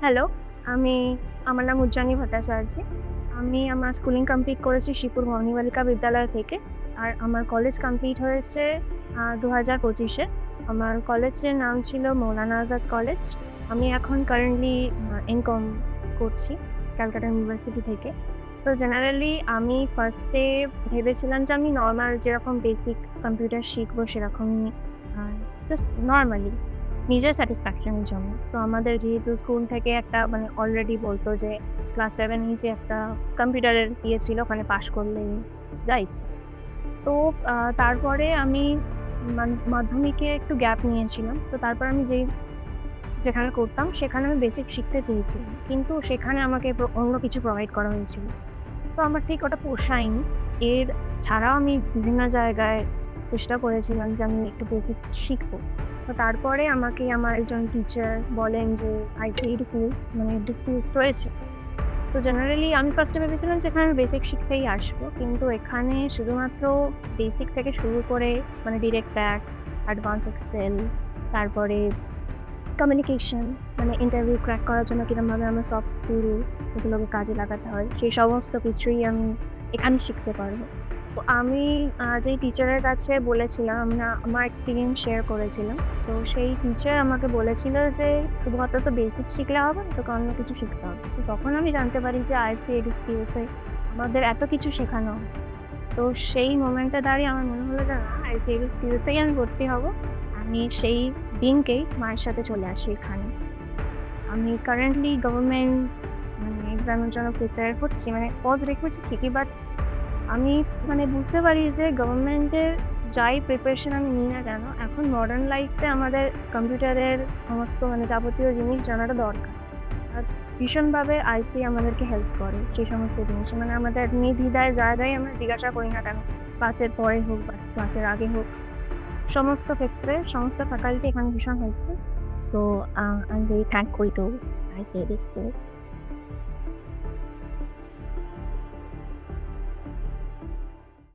Hello, আমি আমার নাম উজ্জানি ভট্টাচার্য। আমি আমার স্কুলিং কমপ্লিট করেছি শিবপুর ভবানী বালিকা বিদ্যালয় থেকে। আর আমার কলেজ কমপ্লিট হয়েছে ২০২৫ এ। আমার কলেজের নাম ছিল মৌলানা আজাদ কলেজ। আমি এখন কারেন্টলি এম.কম করছি ক্যালকাটা ইউনিভার্সিটি থেকে। তো জেনারেলি আমি ফার্স্টে ভেবেছিলাম যে আমি নরমাল যেরকম বেসিক কম্পিউটার শিখবো সেরকমই জাস্ট নরমালি। নিজের স্যাটিসফ্যাকশন এর জন্য। তো আমাদের যেহেতু স্কুল থেকে একটা অলরেডি বলতো যে ক্লাস 7-8 এ একটা কম্পিউটারের ছিল, ওখানে পাস করলেই রাইট? তো তারপরে আমি মাধ্যমিকে একটু গ্যাপ নিয়েছিলাম। তো তারপর আমি যেখানে করতাম সেখানে আমি বেসিক শিখতে চেয়েছিলাম। কিন্তু সেখানে আমাকে অন্য কিছু প্রোভাইড করা হয়েছিল। তো আমার ঠিক ওটা পোষায়নি। এর ছাড়াও আমি বিভিন্ন জায়গায় চেষ্টা করেছিলাম যে আমি একটু বেসিক শিখব। তো তারপরে আমাকে আমার একজন টিচার বলেন যে আইসিটি একটা স্কিলস রয়েছে। তো জেনারেলি আমি ফার্স্টে ভেবেছিলাম যে এখানে আমি বেসিক শিখতেই আসবো। কিন্তু এখানে শুধুমাত্র বেসিক থেকে শুরু করে ডিরেক্ট ট্যাক্স, অ্যাডভান্স এক্সেল, তারপরে কমিউনিকেশন ইন্টারভিউ ক্র্যাক করার জন্য কিরমভাবে আমার সফট স্কিল এগুলোকে কাজে লাগাতে হয়, সেই সমস্ত কিছুই আমি এখানে শিখতে পারবো। তো আমি যেই টিচারের কাছে বলেছিলাম, আমার এক্সপেরিয়েন্স শেয়ার করেছিলাম। তো সেই টিচার আমাকে বলেছিল যে, "শুধুমাত্র তো বেসিক শিখলে হবে না, তোকে অন্য কিছু শিখতে হবে।" তো তখন আমি জানতে পারি যে আইসিটি স্কিলসে আমাদের এত কিছু শেখানো হয়। তো সেই মোমেন্টে দাঁড়িয়ে আমার মনে হলো যে না, আইসিটি স্কিলসেই আমি ভর্তি হব। আমি সেই দিনকেই মায়ের সাথে চলে আসি এখানে। আমি কারেন্টলি গভর্নমেন্ট এক্সামের জন্য প্রিপেয়ার হচ্ছি। পজ রেখেছি ঠিকই, বাট আমি বুঝতে পারি যে গভর্নমেন্টের যাই প্রিপারেশন আমি নিই না কেন, এখন মডার্ন লাইফে আমাদের কম্পিউটারের সমস্ত যাবতীয় জিনিস জানাটা দরকার। আর ভীষণভাবে আইসি আমাদেরকে হেল্প করে সেই সমস্ত জিনিসে। আমাদের নির্দ্বিধায় যা যাই আমরা জিজ্ঞাসা করি না কেন, ক্লাসের পরে হোক বা ক্লাসের আগে হোক, সমস্ত ক্ষেত্রে সমস্ত ফ্যাকাল্টি এখানে ভীষণ হেল্পফুল। তো I am very thankful to ICT skills.